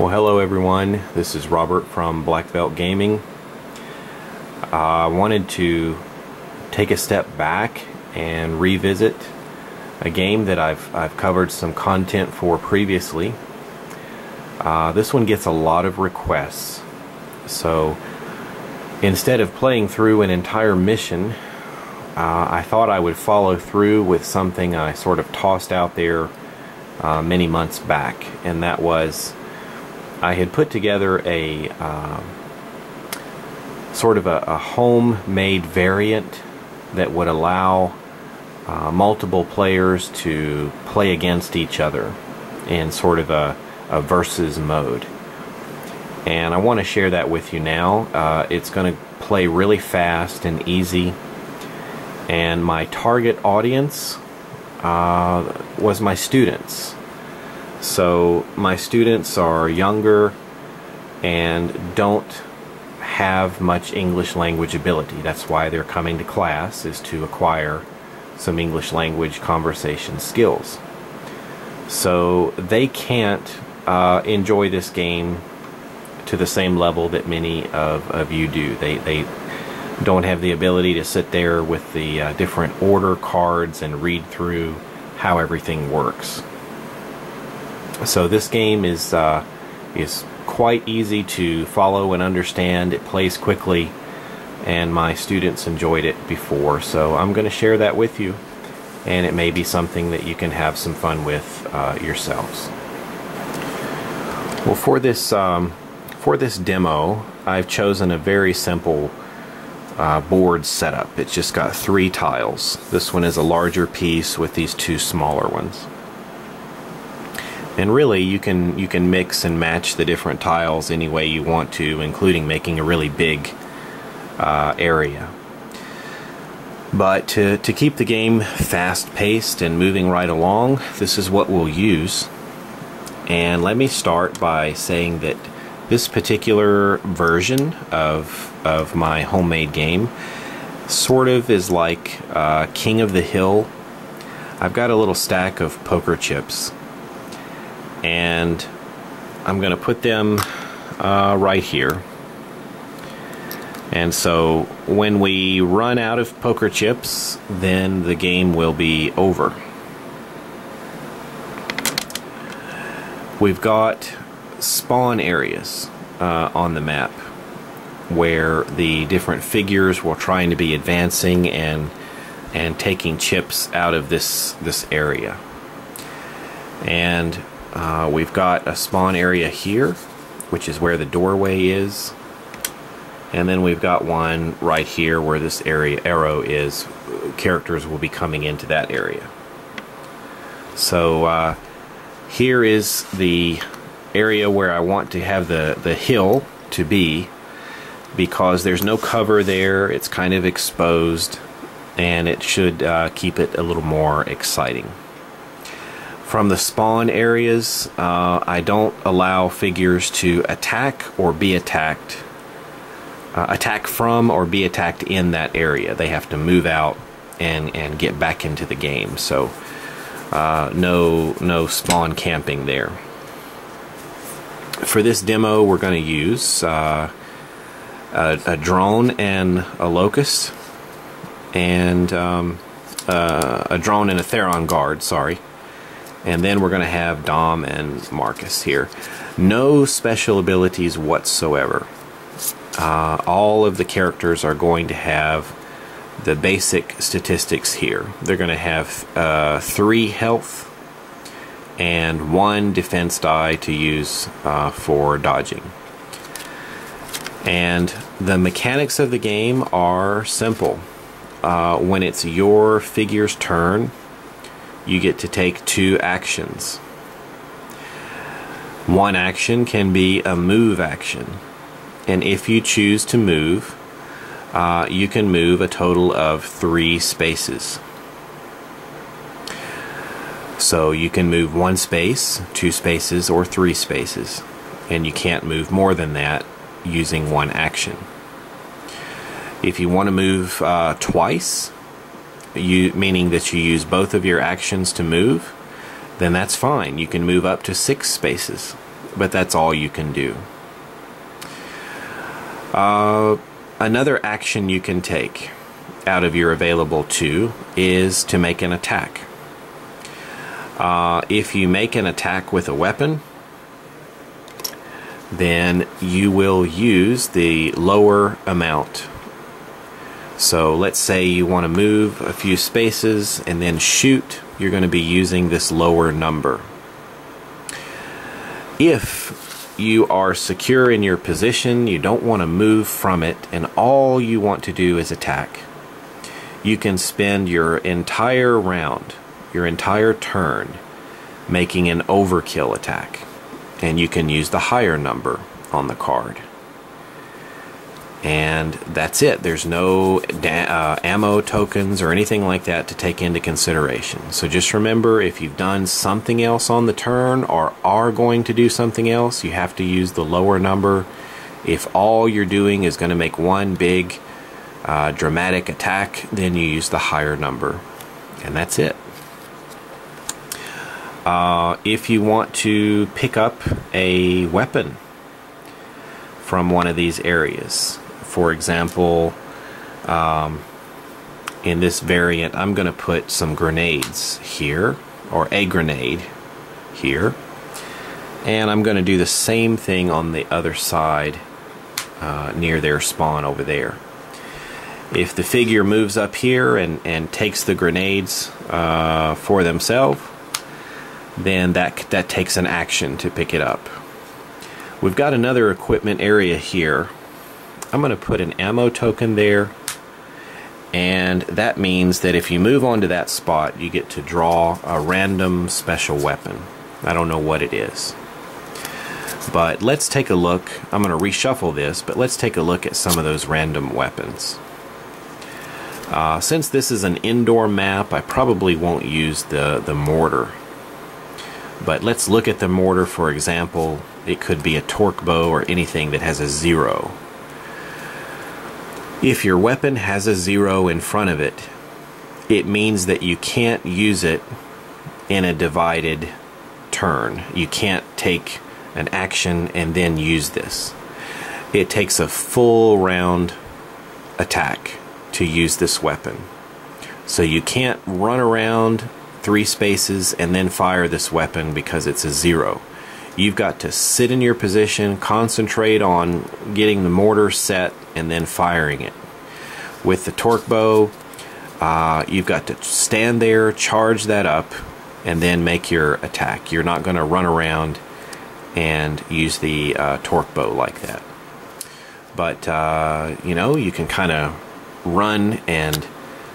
Well, hello everyone. This is Robert from Black Belt Gaming. I wanted to take a step back and revisit a game that I've covered some content for previously. This one gets a lot of requests, so instead of playing through an entire mission, I thought I would follow through with something I sort of tossed out there many months back, and that was I had put together a sort of a homemade variant that would allow multiple players to play against each other in sort of a versus mode. And I want to share that with you now. It's going to play really fast and easy, and my target audience was my students. So my students are younger and don't have much English language ability. That's why they're coming to class, is to acquire some English language conversation skills. So they can't enjoy this game to the same level that many of you do. They don't have the ability to sit there with the different order cards and read through how everything works. So this game is quite easy to follow and understand. It plays quickly, and my students enjoyed it before, so I'm going to share that with you, and it may be something that you can have some fun with yourselves. Well, for this demo, I've chosen a very simple board setup. It's just got 3 tiles. This one is a larger piece with these 2 smaller ones. And really, you can mix and match the different tiles any way you want to, including making a really big area. But to keep the game fast-paced and moving right along, this is what we'll use. And let me start by saying that this particular version of my homemade game sort of is like King of the Hill. I've got a little stack of poker chips, and I'm going to put them right here. And so when we run out of poker chips, then the game will be over. We've got spawn areas on the map where the different figures will trying to be advancing and taking chips out of this area. And we've got a spawn area here, which is where the doorway is, and then we've got one right here where this arrow is. Characters will be coming into that area. So here is the area where I want to have the hill to be, because there's no cover there. It's kind of exposed, and it should keep it a little more exciting. From the spawn areas, I don't allow figures to attack or be attacked, attack from or be attacked in that area. They have to move out and get back into the game. So no spawn camping there. For this demo, we're going to use a drone and a locust, and a drone and a Theron guard, sorry. And then we're going to have Dom and Marcus here. No special abilities whatsoever. All of the characters are going to have the basic statistics here. They're going to have 3 health and 1 defense die to use for dodging. And the mechanics of the game are simple. When it's your figure's turn, you get to take 2 actions. One action can be a move action, and if you choose to move, you can move a total of 3 spaces. So you can move 1 space, 2 spaces, or 3 spaces, and you can't move more than that using 1 action. If you want to move twice, meaning that you use both of your actions to move, then that's fine. You can move up to 6 spaces but that's all you can do. Another action you can take out of your available 2 is to make an attack. If you make an attack with a weapon, then you will use the lower amount. So let's say you want to move a few spaces and then shoot, you're going to be using this lower number. If you are secure in your position, you don't want to move from it, and all you want to do is attack, you can spend your entire round, your entire turn, making an overkill attack, and you can use the higher number on the card. And that's it. There's no ammo tokens or anything like that to take into consideration. So just remember, if you've done something else on the turn or are going to do something else, you have to use the lower number. If all you're doing is going to make one big dramatic attack, then you use the higher number. And that's it. If you want to pick up a weapon from one of these areas, for example, in this variant, I'm going to put some grenades here, or a grenade here, and I'm going to do the same thing on the other side near their spawn over there. If the figure moves up here and takes the grenades for themselves, then that takes an action to pick it up. We've got another equipment area here. I'm going to put an ammo token there, and that means that if you move onto that spot, you get to draw a random special weapon. I don't know what it is, but let's take a look. I'm going to reshuffle this, but let's take a look at some of those random weapons. Since this is an indoor map, I probably won't use the mortar, but let's look at the mortar. For example, it could be a torque bow or anything that has a 0. If your weapon has a 0 in front of it, it means that you can't use it in a divided turn. You can't take an action and then use this. It takes a full round attack to use this weapon. So you can't run around 3 spaces and then fire this weapon because it's a 0. You've got to sit in your position, concentrate on getting the mortar set, and then firing it. With the torque bow, you've got to stand there, charge that up, and then make your attack. You're not going to run around and use the torque bow like that. But, you know, you can kind of run and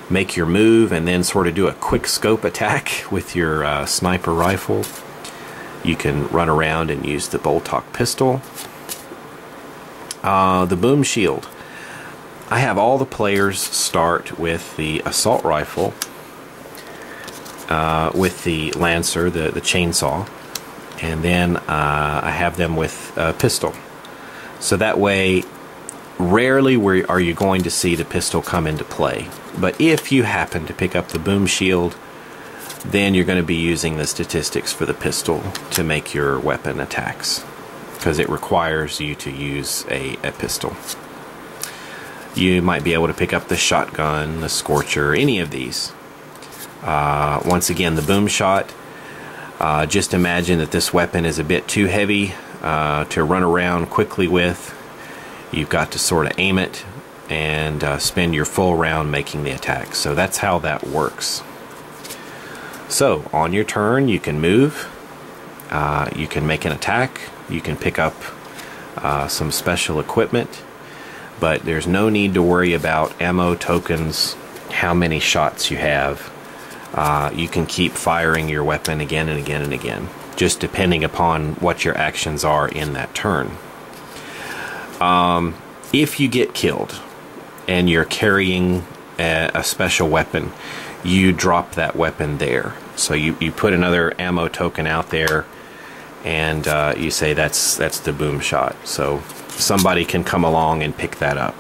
make your move and then sort of do a quick scope attack with your sniper rifle. You can run around and use the Boltok pistol. The boom shield. I have all the players start with the assault rifle, with the Lancer, the chainsaw, and then I have them with a pistol. So that way, rarely are you going to see the pistol come into play. But if you happen to pick up the boom shield, then you're going to be using the statistics for the pistol to make your weapon attacks, because it requires you to use a pistol. You might be able to pick up the shotgun, the Scorcher, any of these. Once again, the boom shot, just imagine that this weapon is a bit too heavy to run around quickly with. You've got to sort of aim it and spend your full round making the attack. So that's how that works. So on your turn, you can move, you can make an attack, you can pick up some special equipment, but there's no need to worry about ammo tokens, how many shots you have. You can keep firing your weapon again and again and again, just depending upon what your actions are in that turn. If you get killed and you're carrying a special weapon, you drop that weapon there. So you put another ammo token out there, and you say that's the boom shot. So somebody can come along and pick that up.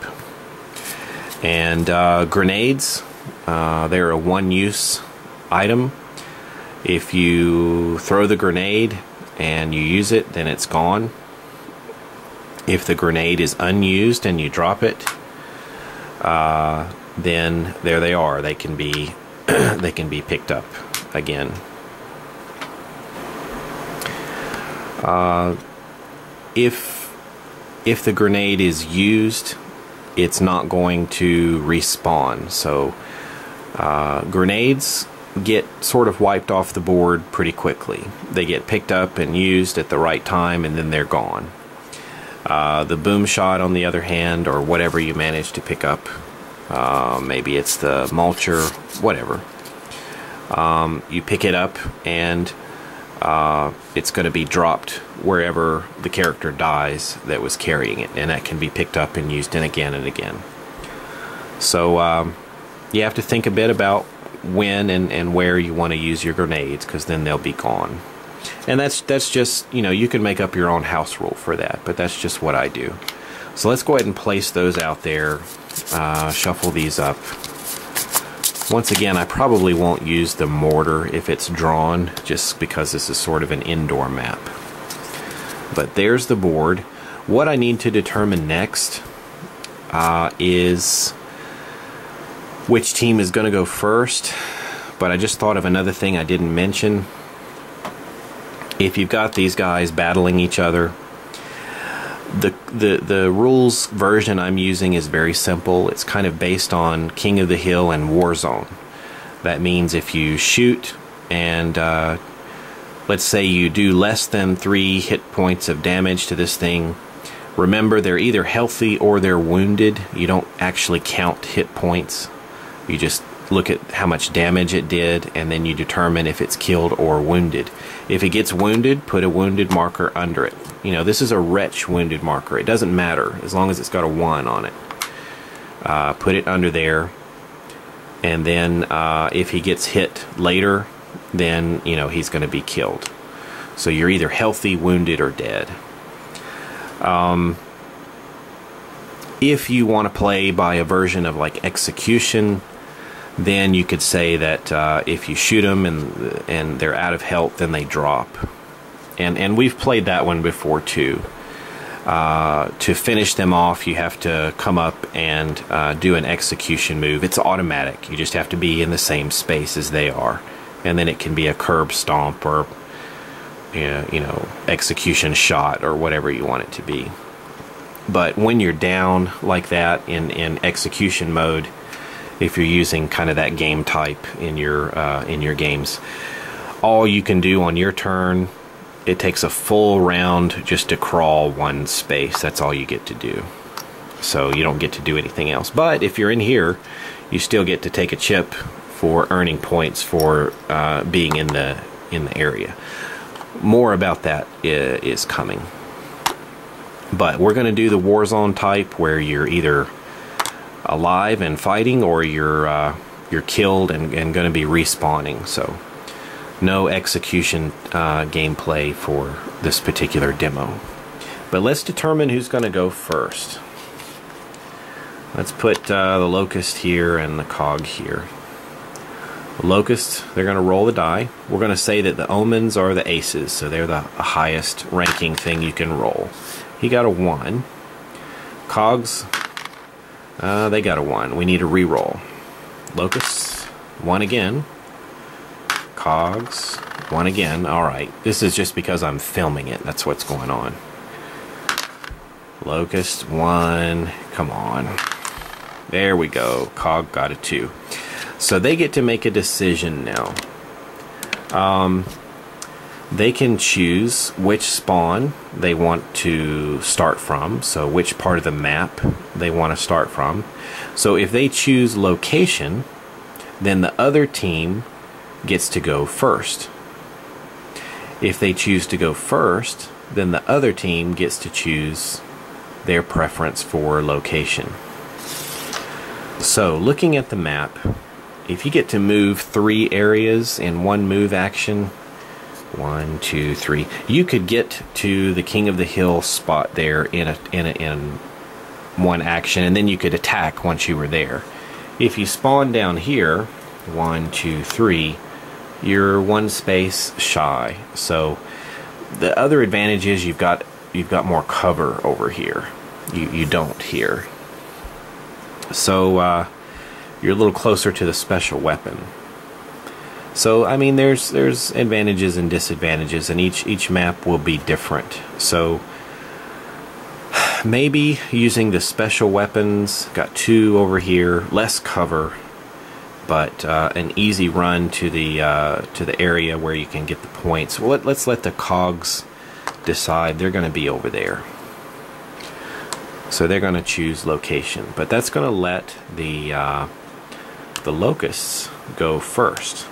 And grenades, they're a one-use item. If you throw the grenade, and you use it, then it's gone. If the grenade is unused and you drop it, then there they are. They can be they can be picked up again. If the grenade is used, it's not going to respawn. So grenades get sort of wiped off the board pretty quickly. They get picked up and used at the right time, and then they're gone. The boom shot, on the other hand, or whatever you manage to pick up, maybe it's the mulcher, whatever, you pick it up and it's going to be dropped wherever the character dies that was carrying it, and that can be picked up and used again and again. So you have to think a bit about when and where you want to use your grenades, because then they'll be gone. And that's just, you know, you can make up your own house rule for that, but that's just what I do. So let's go ahead and place those out there, shuffle these up. Once again, I probably won't use the mortar if it's drawn, just because this is sort of an indoor map. But there's the board. What I need to determine next is which team is going to go first. But I just thought of another thing I didn't mention. If you've got these guys battling each other, the rules version I'm using is very simple. It's kind of based on King of the Hill and Warzone. That means if you shoot and let's say you do less than 3 hit points of damage to this thing, remember they're either healthy or they're wounded. You don't actually count hit points. You just look at how much damage it did, and then you determine if it's killed or wounded. If it gets wounded, put a wounded marker under it. You know, this is a wretch wounded marker. It doesn't matter as long as it's got a 1 on it. Put it under there, and then if he gets hit later, then, you know, he's going to be killed. So you're either healthy, wounded, or dead. If you want to play by a version of like execution, then you could say that if you shoot them and they're out of health, then they drop. And we've played that one before too. To finish them off, you have to come up and do an execution move. It's automatic. You just have to be in the same space as they are. And then it can be a curb stomp or you know, execution shot or whatever you want it to be. But when you're down like that in execution mode, if you're using kind of that game type in your games, all you can do on your turn, it takes a full round just to crawl 1 space. That's all you get to do. So you don't get to do anything else. But if you're in here, you still get to take a chip for earning points for being in the area. More about that is coming. But we're going to do the Warzone type, where you're either alive and fighting, or you're killed and going to be respawning. So no execution gameplay for this particular demo. But let's determine who's going to go first. Let's put the Locust here and the Cog here. The Locust, they're going to roll the die. We're going to say that the Omens are the aces, so they're the highest ranking thing you can roll. He got a 1. Cogs, they got a 1. We need a re-roll. Locusts, 1 again. Cogs, 1 again. Alright, this is just because I'm filming it. That's what's going on. Locust, 1. Come on. There we go. Cog got a 2. So they get to make a decision now. They can choose which spawn they want to start from, so which part of the map they want to start from. So if they choose location, then the other team gets to go first. If they choose to go first, then the other team gets to choose their preference for location. So looking at the map, if you get to move 3 areas in 1 move action, 1, 2, 3, you could get to the King of the Hill spot there in 1 action, and then you could attack once you were there. If you spawn down here, 1, 2, 3, you're 1 space shy. So The other advantage is you've got more cover over here. You don't here. So you're a little closer to the special weapon. So I mean, there's advantages and disadvantages, and each map will be different. So maybe using the special weapons, got 2 over here, less cover, but an easy run to the area where you can get the points. Well, let's let the cogs decide. They're going to be over there, so they're going to choose location. But that's going to let the locusts go first,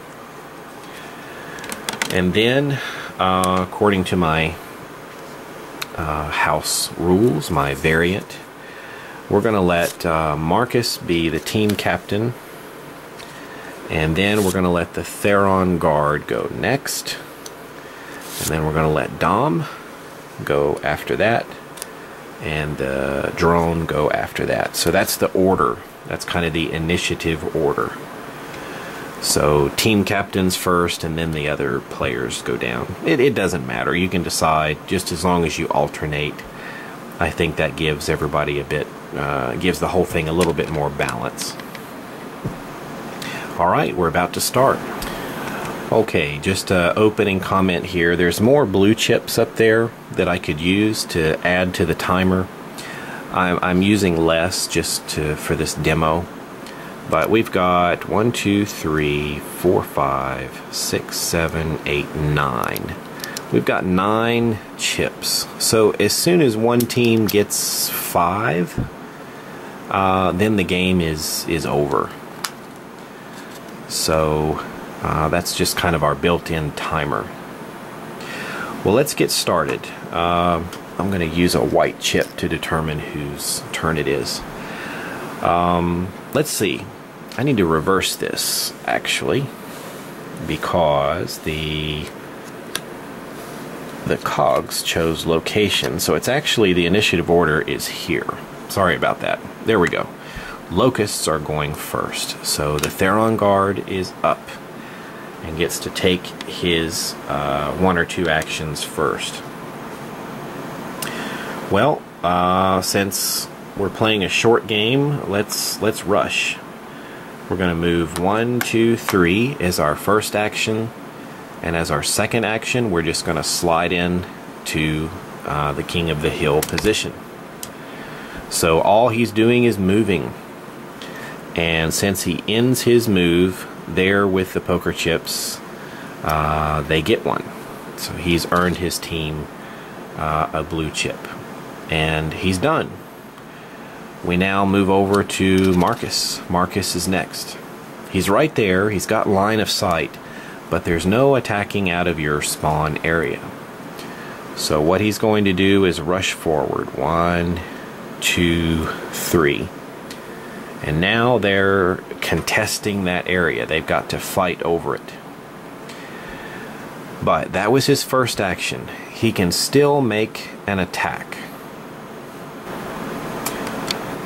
and then according to my house rules, my variant, we're going to let Marcus be the team captain. And then we're going to let the Theron Guard go next. And then we're going to let Dom go after that. And the drone go after that. So that's the order. That's kind of the initiative order. So team captains first, and then the other players go down. It doesn't matter. You can decide, just as long as you alternate. I think that gives everybody a bit, gives the whole thing a little bit more balance. Alright, we're about to start. Okay, just an opening comment here. There's more blue chips up there that I could use to add to the timer. I'm using less just for this demo. But we've got 1, 2, 3, 4, 5, 6, 7, 8, 9. We've got 9 chips. So as soon as one team gets 5, then the game is over. So that's just kind of our built-in timer. Well, let's get started. I'm going to use a white chip to determine whose turn it is. Let's see. I need to reverse this, actually, because the cogs chose location. So it's actually, the initiative order is here. Sorry about that. There we go. Locusts are going first. So the Theron Guard is up and gets to take his 1 or 2 actions first. Well, since we're playing a short game, let's rush. We're going to move 1, 2, 3 as our first action, and as our second action, we're just going to slide in to the King of the Hill position. So all he's doing is moving, and since he ends his move there with the poker chips, they get one. So he's earned his team a blue chip, and he's done. We now move over to Marcus. Marcus is next. He's right there. He's got line of sight, but there's no attacking out of your spawn area. So what he's going to do is rush forward. 1, 2, 3. And now they're contesting that area. They've got to fight over it. But that was his first action. He can still make an attack.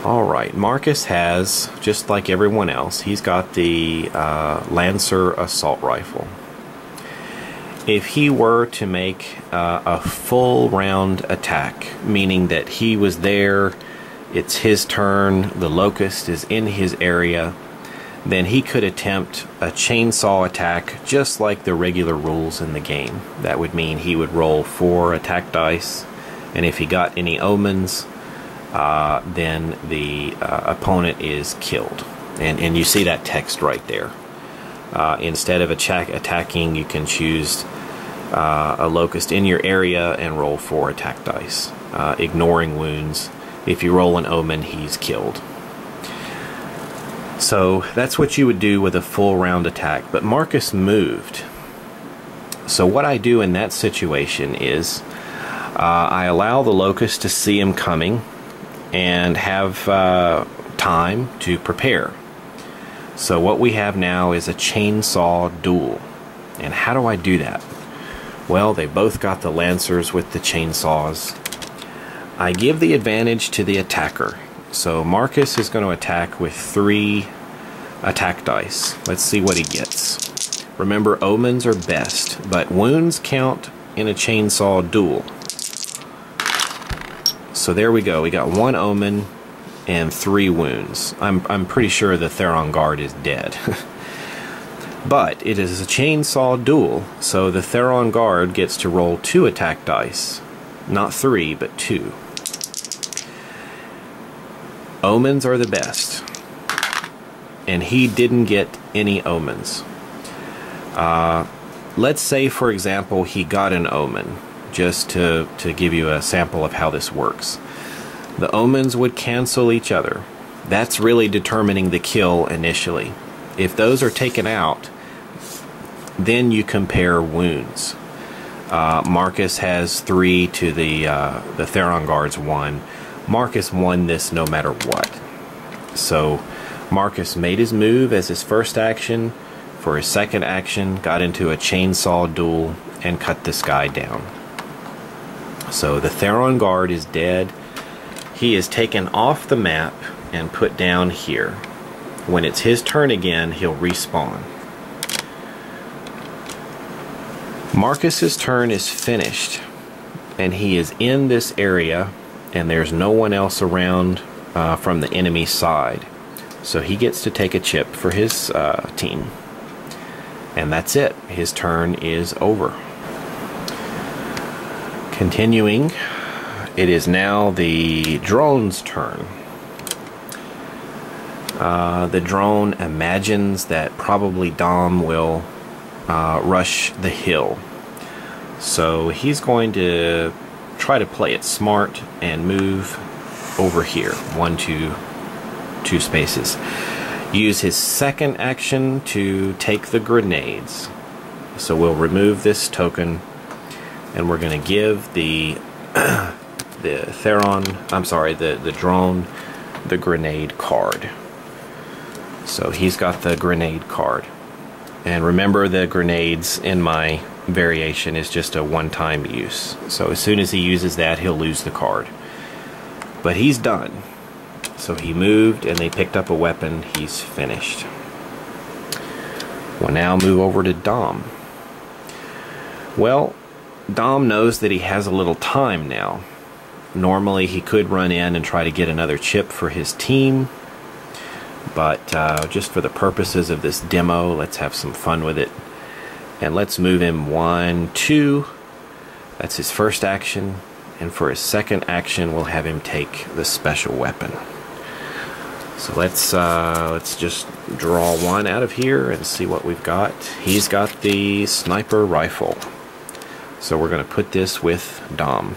Alright, Marcus has, just like everyone else, he's got the Lancer Assault Rifle. If he were to make a full round attack, meaning that he was there, it's his turn, the Locust is in his area, then he could attempt a chainsaw attack just like the regular rules in the game. That would mean he would roll 4 attack dice, and if he got any omens, then the opponent is killed. And you see that text right there. Instead of attacking, you can choose a Locust in your area and roll 4 attack dice, ignoring wounds. If you roll an omen, he's killed. So that's what you would do with a full round attack. But Marcus moved. So what I do in that situation is I allow the Locust to see him coming and have time to prepare. So what we have now is a chainsaw duel. And how do I do that? Well, they both got the Lancers with the chainsaws. I give the advantage to the attacker. So Marcus is going to attack with 3 attack dice. Let's see what he gets. Remember, omens are best, but wounds count in a chainsaw duel. So there we go. We got 1 omen and 3 wounds. I'm pretty sure the Theron Guard is dead. But it is a chainsaw duel, so the Theron Guard gets to roll 2 attack dice. Not 3, but 2. Omens are the best. And he didn't get any omens. Let's say, for example, he got an omen, just to give you a sample of how this works. The omens would cancel each other. That's really determining the kill initially. If those are taken out, then you compare wounds. Marcus has 3 to the Theron Guard's 1. Marcus won this no matter what. So Marcus made his move as his first action. For his second action, got into a chainsaw duel and cut this guy down. So the Theron Guard is dead. He is taken off the map and put down here. When it's his turn again, he'll respawn. Marcus's turn is finished, and he is in this area, and there's no one else around from the enemy side. So he gets to take a chip for his team. And that's it. His turn is over. Continuing, it is now the drone's turn. The drone imagines that probably Dom will rush the hill. So he's going to try to play it smart and move over here. 2 spaces. Use his second action to take the grenades. So we'll remove this token, and we're going to give the the drone the grenade card. So he's got the grenade card. And remember, the grenades in my variation is just a one-time use. So as soon as he uses that, he'll lose the card. But he's done. So he moved and they picked up a weapon. He's finished. We'll now move over to Dom. Well, Dom knows that he has a little time now. Normally he could run in and try to get another chip for his team. But just for the purposes of this demo, let's have some fun with it. And let's move him 1, 2. That's his first action. And for his second action, we'll have him take the special weapon. So let's just draw 1 out of here and see what we've got. He's got the sniper rifle. So we're going to put this with Dom.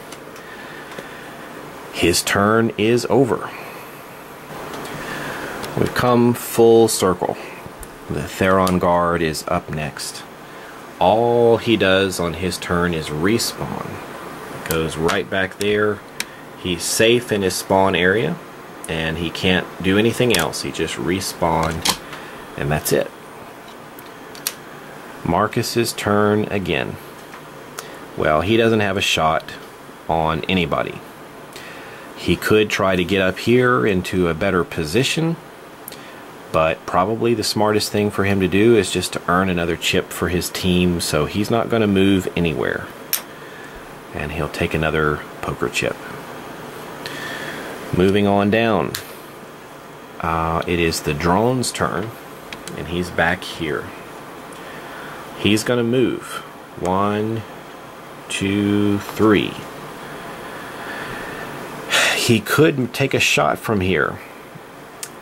His turn is over. We've come full circle. The Theron Guard is up next. All he does on his turn is respawn. Goes right back there. He's safe in his spawn area, and he can't do anything else. He just respawned, and that's it. Marcus's turn again. Well, he doesn't have a shot on anybody. He could try to get up here into a better position, but probably the smartest thing for him to do is just to earn another chip for his team, so he's not going to move anywhere. And he'll take another poker chip. Moving on down. It is the drone's turn, and he's back here. He's going to move. 1, 2, 3. He could take a shot from here.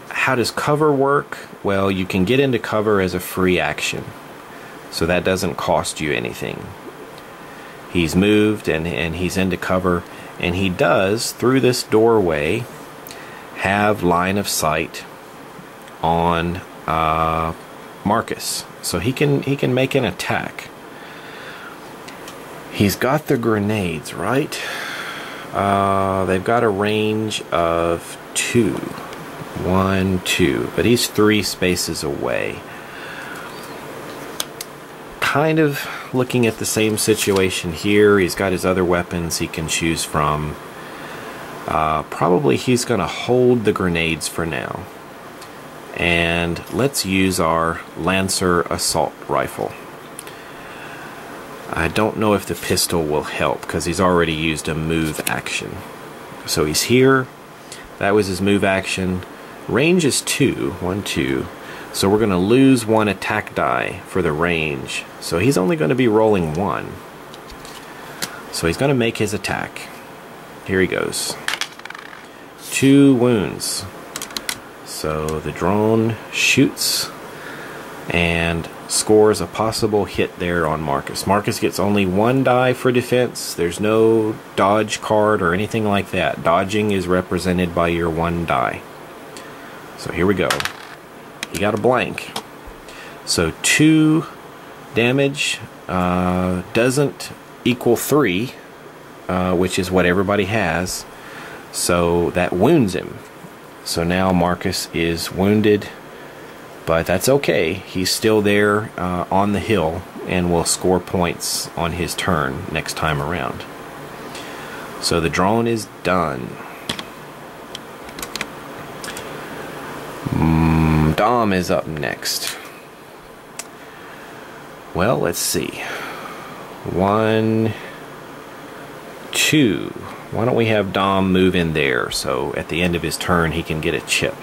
How does cover work? Well, you can get into cover as a free action, so that doesn't cost you anything. He's moved and he's into cover, and he does, through this doorway, have line of sight on Marcus, so he can make an attack. He's got the grenades, right? They've got a range of 2. 1, 2, but he's 3 spaces away. Kind of looking at the same situation here. He's got his other weapons he can choose from. Probably he's going to hold the grenades for now. And let's use our Lancer assault rifle. I don't know if the pistol will help because he's already used a move action. So he's here. That was his move action. Range is 2. 1, 2. So we're going to lose 1 attack die for the range. So he's only going to be rolling 1. So he's going to make his attack. Here he goes. 2 wounds. So the drone shoots and scores a possible hit there on Marcus. Marcus gets only 1 die for defense. There's no dodge card or anything like that. Dodging is represented by your 1 die. So here we go. He got a blank. So 2 damage doesn't equal 3, which is what everybody has. So that wounds him. So now Marcus is wounded. But that's okay. He's still there on the hill and will score points on his turn next time around. So the drone is done. Dom is up next. Well, let's see. 1, 2. Why don't we have Dom move in there so at the end of his turn he can get a chip.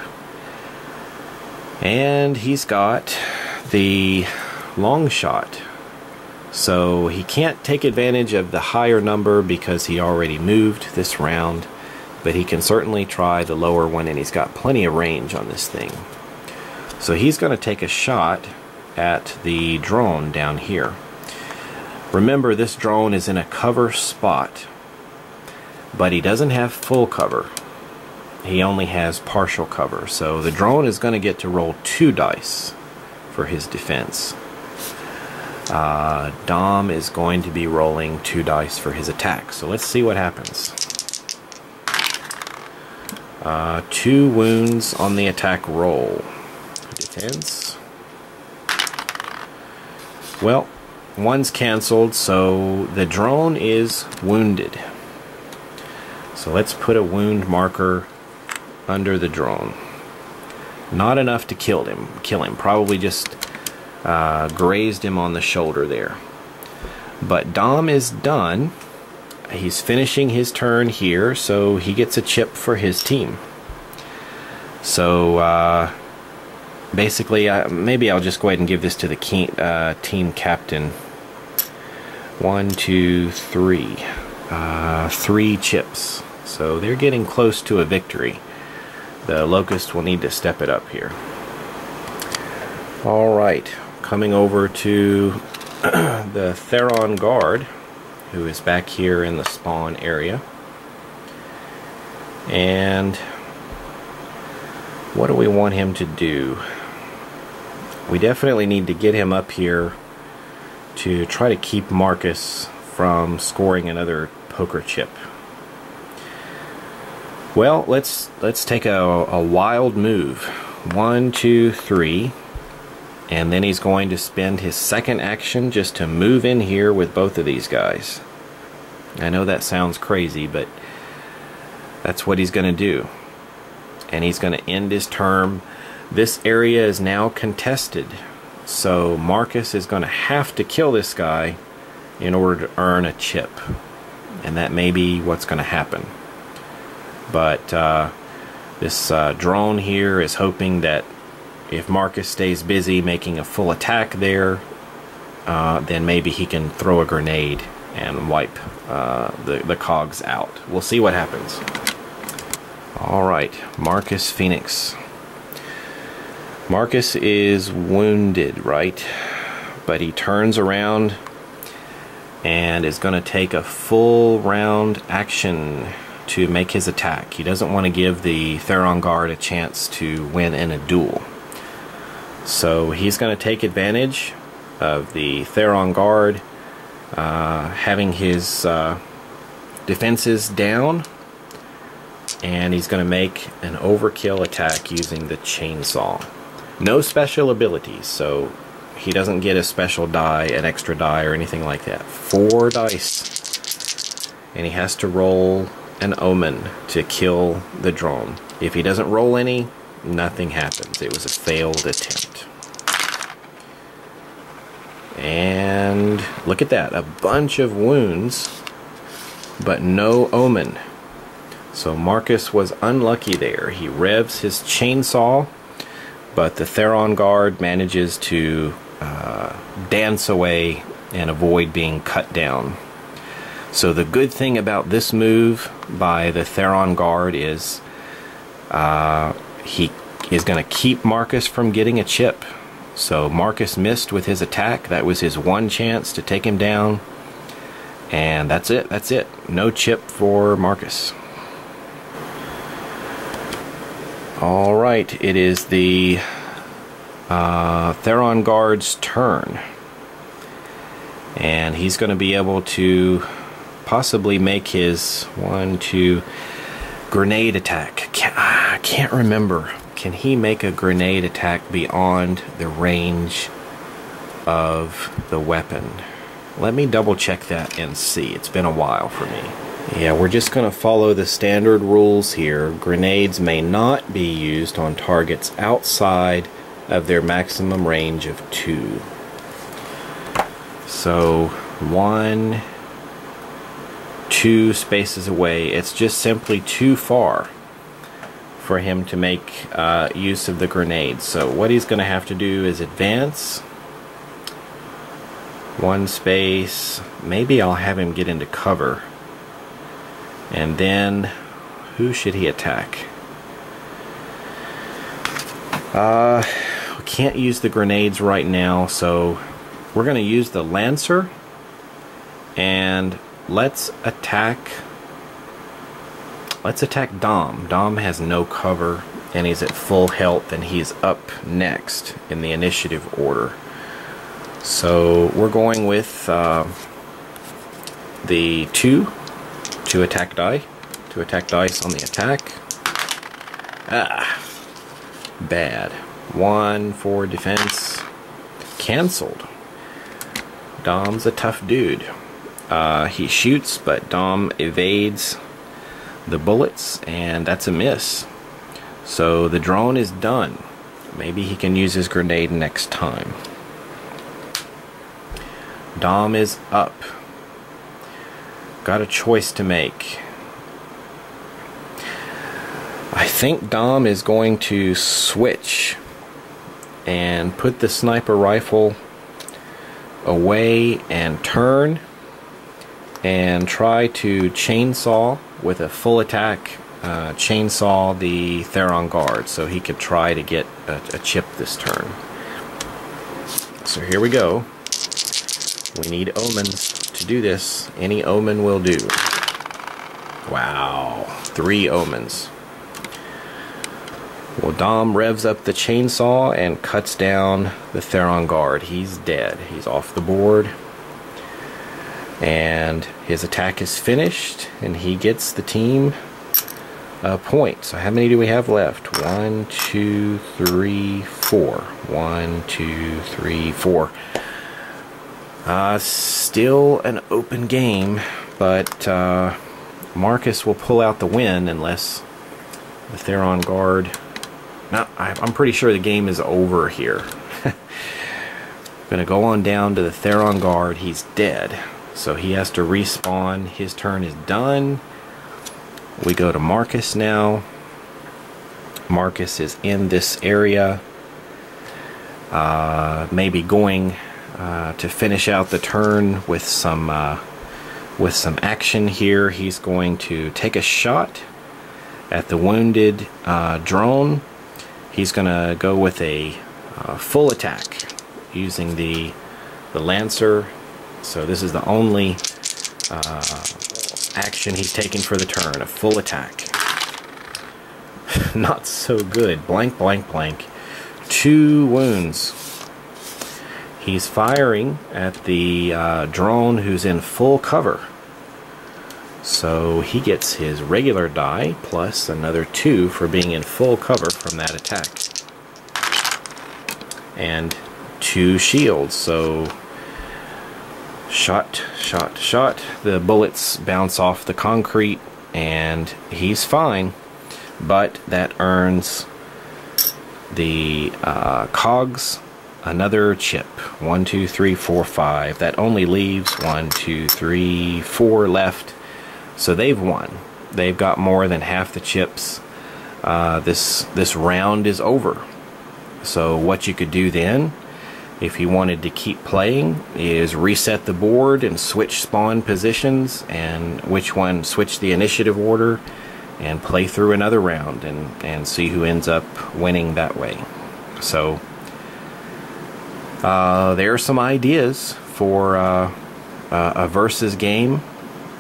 And he's got the long shot. So he can't take advantage of the higher number because he already moved this round. But he can certainly try the lower one, and he's got plenty of range on this thing. So he's going to take a shot at the drone down here. Remember, this drone is in a cover spot. But he doesn't have full cover. He only has partial cover, so the drone is going to get to roll 2 dice for his defense. Dom is going to be rolling 2 dice for his attack, so let's see what happens. 2 wounds on the attack roll. Defense. Well, 1's canceled, so the drone is wounded. So let's put a wound marker under the drone. Not enough to kill him. Probably just grazed him on the shoulder there. But Dom is done. He's finishing his turn here, so he gets a chip for his team. So basically, maybe I'll just go ahead and give this to the team captain. 1, 2, 3. 3 chips. So they're getting close to a victory. The Locust will need to step it up here. Alright, coming over to the Theron Guard, who is back here in the spawn area. And what do we want him to do? We definitely need to get him up here to try to keep Marcus from scoring another poker chip. Well, let's take a wild move. 1, 2, 3. And then he's going to spend his second action just to move in here with both of these guys. I know that sounds crazy, but that's what he's going to do. And he's going to end his term. This area is now contested. So Marcus is going to have to kill this guy in order to earn a chip. And that may be what's going to happen. But this drone here is hoping that if Marcus stays busy making a full attack there, then maybe he can throw a grenade and wipe the cogs out. We'll see what happens. Alright, Marcus Phoenix. Marcus is wounded, right? But he turns around and is going to take a full round action to make his attack. He doesn't want to give the Theron Guard a chance to win in a duel. So he's going to take advantage of the Theron Guard having his defenses down, and he's going to make an overkill attack using the chainsaw. No special abilities, so he doesn't get a special die, an extra die, or anything like that. 4 dice. And he has to roll an omen to kill the drone. If he doesn't roll any, nothing happens. It was a failed attempt. And And look at that, a bunch of wounds, but no omen. So Marcus was unlucky there. He revs his chainsaw, but the Theron Guard manages to dance away and avoid being cut down. So the good thing about this move by the Theron Guard is he is going to keep Marcus from getting a chip. So Marcus missed with his attack. That was his one chance to take him down. And that's it. That's it. No chip for Marcus. Alright, it is the Theron Guard's turn. And he's going to be able to possibly make his 1-2 grenade attack. I can't remember. Can he make a grenade attack beyond the range of the weapon? Let me double check that and see. It's been a while for me. Yeah, we're just going to follow the standard rules here. Grenades may not be used on targets outside of their maximum range of 2. So 1, 2 spaces away. It's just simply too far for him to make use of the grenade. So what he's going to have to do is advance 1 space. Maybe I'll have him get into cover. And then, who should he attack? We can't use the grenades right now, so we're going to use the Lancer. And let's attack Dom. Dom has no cover, and he's at full health, and he's up next in the initiative order. So we're going with the 2 attack die. 2 attack dice on the attack. Bad. 1 for defense. Cancelled. Dom's a tough dude. He shoots, but Dom evades the bullets, and that's a miss. So the drone is done. Maybe he can use his grenade next time. Dom is up. Got a choice to make. I think Dom is going to switch and put the sniper rifle away and turn and try to chainsaw with a full attack, chainsaw the Theron Guard so he could try to get a chip this turn. So here we go. We need omens to do this. Any omen will do. Wow, 3 omens. Well, Dom revs up the chainsaw and cuts down the Theron Guard. He's dead. He's off the board. And his attack is finished, and he gets the team a point. So how many do we have left? 1, 2, 3, 4. 1, 2, 3, 4. Still an open game, but Marcus will pull out the win unless the Theron Guard... No, I'm pretty sure the game is over here. Gonna go on down to the Theron Guard. He's dead, so he has to respawn. His turn is done. We go to Marcus now. Marcus is in this area, maybe going to finish out the turn with some action here. He's going to take a shot at the wounded drone. He's going to go with a full attack using the Lancer. So this is the only action he's taking for the turn, a full attack. Not so good. Blank, blank, blank. 2 wounds. He's firing at the drone who's in full cover. So he gets his regular die plus another 2 for being in full cover from that attack. And 2 shields. So shot, shot, shot. The bullets bounce off the concrete and he's fine. But that earns the cogs another chip. 1, 2, 3, 4, 5. That only leaves 1, 2, 3, 4 left. So they've won. They've got more than half the chips. This round is over. So what you could do then, if you wanted to keep playing, is reset the board and switch spawn positions, and switch the initiative order, and play through another round and see who ends up winning that way. So there are some ideas for a versus game.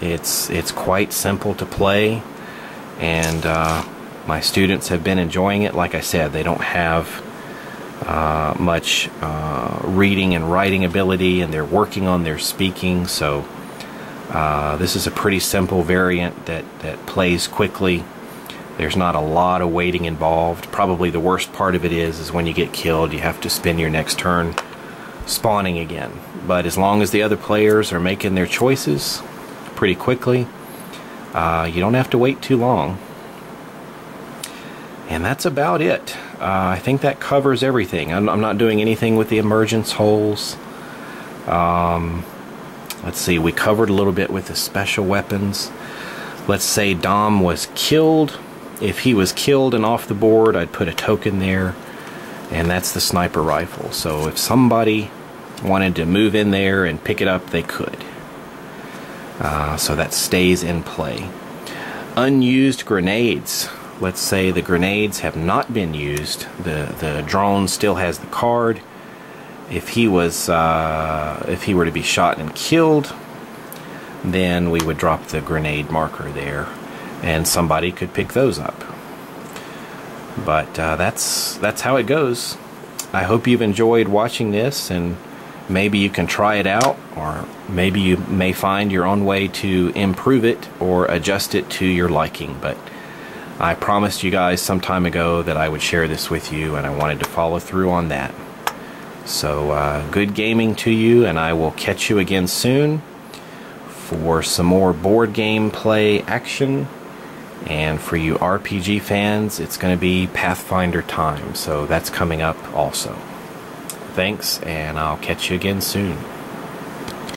It's quite simple to play, and my students have been enjoying it. Like I said, they don't have much reading and writing ability, and they're working on their speaking, so this is a pretty simple variant that plays quickly. There's not a lot of waiting involved. Probably the worst part of it is when you get killed, you have to spend your next turn spawning again. But as long as the other players are making their choices pretty quickly, you don't have to wait too long. And that's about it. I think that covers everything. I'm not doing anything with the emergence holes. Let's see, we covered a little bit with the special weapons. Let's say Dom was killed. If he was killed and off the board, I'd put a token there, and that's the sniper rifle. So if somebody wanted to move in there and pick it up, they could. So that stays in play. Unused grenades. Let's say the grenades have not been used. The drone still has the card. If he were to be shot and killed, then we would drop the grenade marker there, and somebody could pick those up. But that's how it goes. I hope you've enjoyed watching this, and maybe you can try it out, or maybe you may find your own way to improve it or adjust it to your liking. But I promised you guys some time ago that I would share this with you, and I wanted to follow through on that. So good gaming to you, and I will catch you again soon for some more board game play action. And for you RPG fans, it's going to be Pathfinder time, so that's coming up also. Thanks, and I'll catch you again soon.